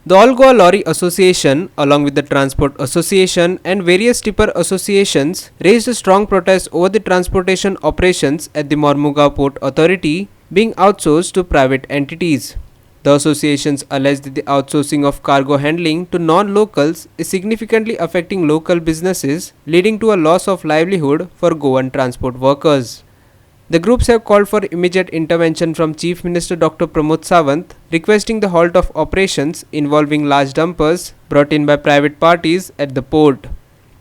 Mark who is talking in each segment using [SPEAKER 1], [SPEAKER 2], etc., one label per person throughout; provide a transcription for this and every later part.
[SPEAKER 1] The All Goa Lorry Association, along with the Transport Association and various tipper associations, raised a strong protest over the transportation operations at the Mormugao Port Authority being outsourced to private entities. The associations alleged that the outsourcing of cargo handling to non-locals is significantly affecting local businesses, leading to a loss of livelihood for Goan transport workers. The groups have called for immediate intervention from Chief Minister Dr. Pramod Sawant, requesting the halt of operations involving large dumpers brought in by private parties at the port.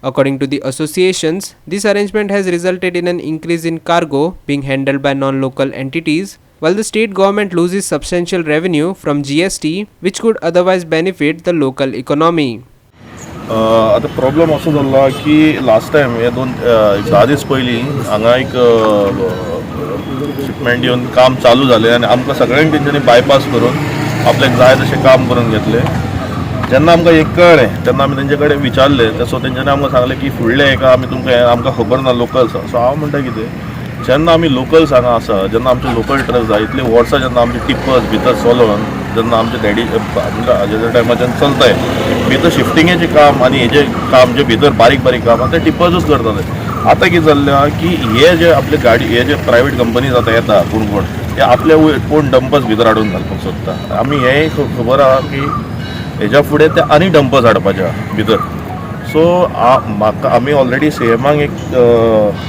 [SPEAKER 1] According to the associations, this arrangement has resulted in an increase in cargo being handled by non-local entities, while the state government loses substantial revenue from GST, which could otherwise benefit the local economy.
[SPEAKER 2] आता problem असो जाल्लो की last time हे 10 दीस पयलीं हांगा एक shipment येवन काम चालू जालें आनी आमकां सगळ्यांक तेंच्यांनी बायपास करून आपल्याक जाय तशें काम करून घेतलें. जेन्ना आमकां एक कळ्ळें तेन्ना आमी तेंचे कडेन विचारलें, सो तेंच्यांनी आमकां सांगलें की फुडलें एका आमी तुमकां आमकां खबर ना लोकल्स. सो हांव म्हणटा कितें, जेन्ना आमी लोकल्स हांगा आसा, जेन्ना आमचे लोकल ट्रक्स जाय इतले वर्सां जेन्ना आमचे टिप्पर्स भितर चलोवन जेन्ना आमचे डॅडी हाजे टायमाच्यान चलताय भितर शिफ्टिंगेचें काम आनी हेजें काम जे भितर बारीक बारीक काम आसा ते टिप्पर्सूच करताले. आतां कितें जाल्लें की हे जे आपले गाडी हे जे प्रायवेट कंपनीज आतां येता कोण ते आपले कोण डंपर्स भितर हाडून घालपाक सोदता. आमी हेंय खबर आहा की हेज्या फुडें ते आनी डंपर्स हाडपाचे आहा भितर. सो म्हाका आमी ऑलरेडी सीएमाक एक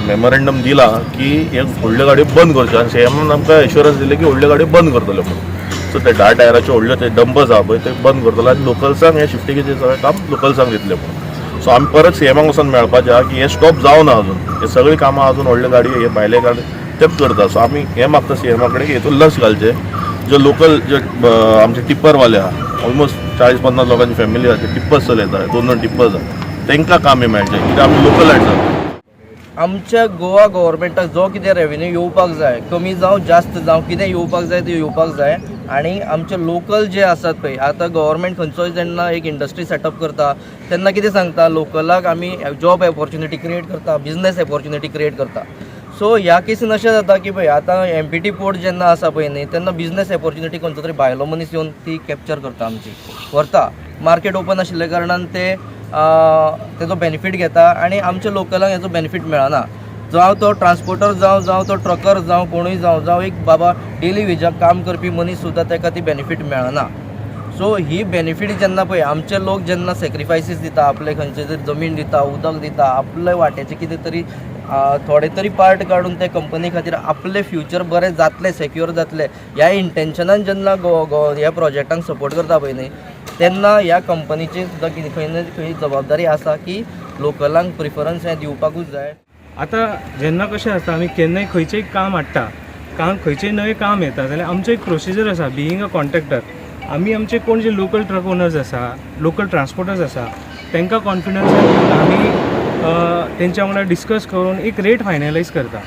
[SPEAKER 2] मेमोरेंडम दिला की हे व्हडल्यो गाडयो बंद करच्यो आनी सीएमान आमकां एश्युरन्स दिले की व्हडल्यो गाडयो बंद करतले म्हणून. सो ते 10 टायराचे व्हडल्यो ते डंपर्स आहा पळय ते बंद करतले आनी लोकल्सांक हे शिफ्टिंगेचें सगळें काम लोकल्सांक दितले म्हणून. सो आमी परत सीएमाक वचून मेळपाचें आहा की हे स्टॉप जावना अजून, हे सगळीं कामां अजून व्हडल्यो गाडयो हे भायले गाडयो तेच करता. सो आमी हें मागता सीएमा कडेन की हेतून लक्ष घालचें. जे लोकल जे आमचे टिप्परवाले आहा ऑलमोस्ट 40-50 लोकांची फॅमिली आहा ते टिप्पर्स चलयता, 2-2 टिप्पर्स आहा, तांकां कामी मेळचें कित्याक आमी लोकल हाडटा.
[SPEAKER 3] आमच्या गोवा गव्हर्मेंटाक जो कितें रेवेन्यू येवपाक जाय, कमी जावं जास्त जावं कितें येवपाक जाय तें येवपाक जाय. आनी आमचे लोकल जे आसात पळय, आतां गव्हर्मेंट खंयचोय जेन्ना एक इंडस्ट्री सेटअप करता तेन्ना कितें सांगता, लोकलाक आमी जॉब ऑपॉर्च्युनिटी क्रिएट करता, बिजनेस ऑपॉर्च्युनिटी क्रिएट करता. सो ह्या केसीन अशें जाता की पळय आतां एमपीटी पोर्ट जेन्ना आसा पळय न्ही तेन्ना बिजनेस ऑपॉर्च्युनिटी खंयचो तरी भायलो मनीस येवन ती कॅप्चर करता, आमची व्हरता. मार्केट ओपन आशिल्ल्या कारणान ते तेजो बेनिफीट घेता आनी आमच्या लोकलांक हेजो बेनिफीट मेळना. जावं तो ट्रान्सपोर्टर जावं तो ट्रकर जावं कोणूय जावं एक बाबा डेली वेजाक काम करपी मनीस सुद्दां ताका ती बेनिफीट मेळना. सो ही बेनिफीट जेन्ना पळय आमचे लोक जेन्ना सॅक्रिफायसीस दिता, आपले खंयचे तरी जमीन दिता, उदक दिता, आपले वाट्याचे कितें तरी थोडे तरी पार्ट काडून ते कंपनी खातीर आपले फ्युचर बरें जातलें, सेक्युअर जातलें ह्या इंटेन्शनान जेन्ना ह्या प्रोजेक्टांक सपोर्ट करता पळय न्ही तेन्ना ह्या कंपनीची सुद्दां खंय ना खंय जबाबदारी आसा की लोकलांक प्रिफरन्स हें दिवपाकूच जाय.
[SPEAKER 4] आतां जेन्ना कशें आसता आमी केन्नाय खंयचेंय काम हाडटा, खंयचेंय नवें काम येता जाल्यार आमचो एक प्रोसिजर आसा. बिईंग अ कॉन्ट्रॅक्टर आमी आमचे कोण जे लोकल ट्रक ओनर्स आसा, लोकल ट्रान्सपोर्टर्स आसा तांकां कॉन्फिडन्स आमी तेंच्या वांगडा डिस्कस करून एक रेट फायनलायज करता.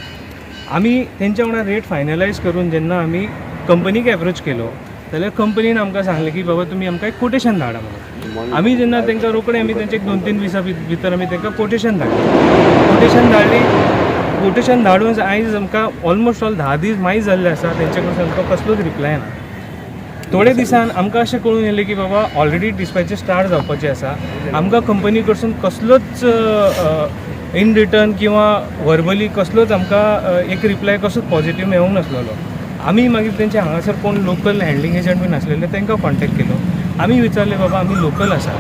[SPEAKER 4] आमी तेंच्या वांगडा रेट फायनलायज करून जेन्ना आमी कंपनीक एप्रोच केलो जाल्यार कंपनीन आमकां सांगलें की बाबा तुमी आमकां एक कोटेशन धाडा म्हणून. आमी जेन्ना तांकां रोखडें आमी तेंचे 2-3 दिसां भितर आमी तांकां कोटेशन धाडली. कोटेशन धाडून आयज आमकां ऑलमोस्ट ऑल 10 दीस मायज जाल्ले आसा, तेंचे कडसून आमकां कसलोच रिप्लाय ना. थोडे दिसान आमकां अशें कळून येलें की बाबा ऑलरेडी डिस्पॅचीस स्टार्ट जावपाचें आसा, आमकां कंपनी कडसून कसलोच इन रिटर्न किंवा वर्बली कसलोच आमकां एक रिप्लाय कसोच पॉझिटीव मेळूंक नासलेलो. आमी मागीर तेंचे हांगासर कोण लोकल हँडलिंग एजंट बीन आसलेले तांकां कॉन्टॅक्ट केलो. आमी विचारलें बाबा आमी लोकल आसा,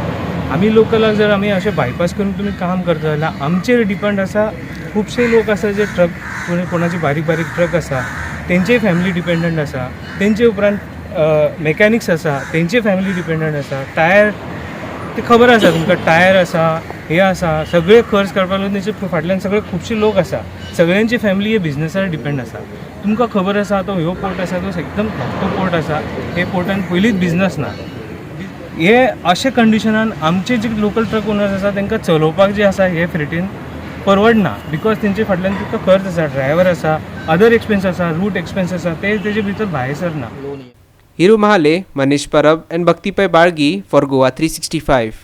[SPEAKER 4] आमी लोकलाक जर आमी अशें बायपास करून तुमी काम करता जाल्यार आमचेर डिपेंड आसा. खुबशे लोक आसा जे ट्रक कोणाचे बारीक बारीक ट्रक आसा तेंचेय फॅमिली डिपेंडंट आसा, तेंचे उपरांत मॅकॅनिक्स आसा तेंचे फॅमिली डिपेंडंट आसा. टायर ते खबर आसा तुमकां, टायर आसा हे आसा सगळे खर्च काडपाक लागून तेंचे फाटल्यान सगळे खुबशे लोक आसा, सगळ्यांची फॅमिली हे बिझनसार डिपेंड आसा. तुमकां खबर आसा तो ह्यो पोर्ट आसा तो एकदम धाकटो पोर्ट आसा, हे पोर्टान पयलींच बिझनस ना. हे अशे कंडिशनान आमचे जे लोकल ट्रक ओनर्स आसा तांकां चलोवपाक जे आसा हे फ्रेटीन परवडना. बिकॉज तेंचे फाटल्यान तुका खर्च आसा, ड्रायव्हर आसा, अदर एक्सपेन्स आसा, रूट एक्सपेन्स आसा, ते तेजे भितर भायर Sarna.
[SPEAKER 1] Hiru Mahale, Manish Parab and Bhaktipai Bargi for Goa 365.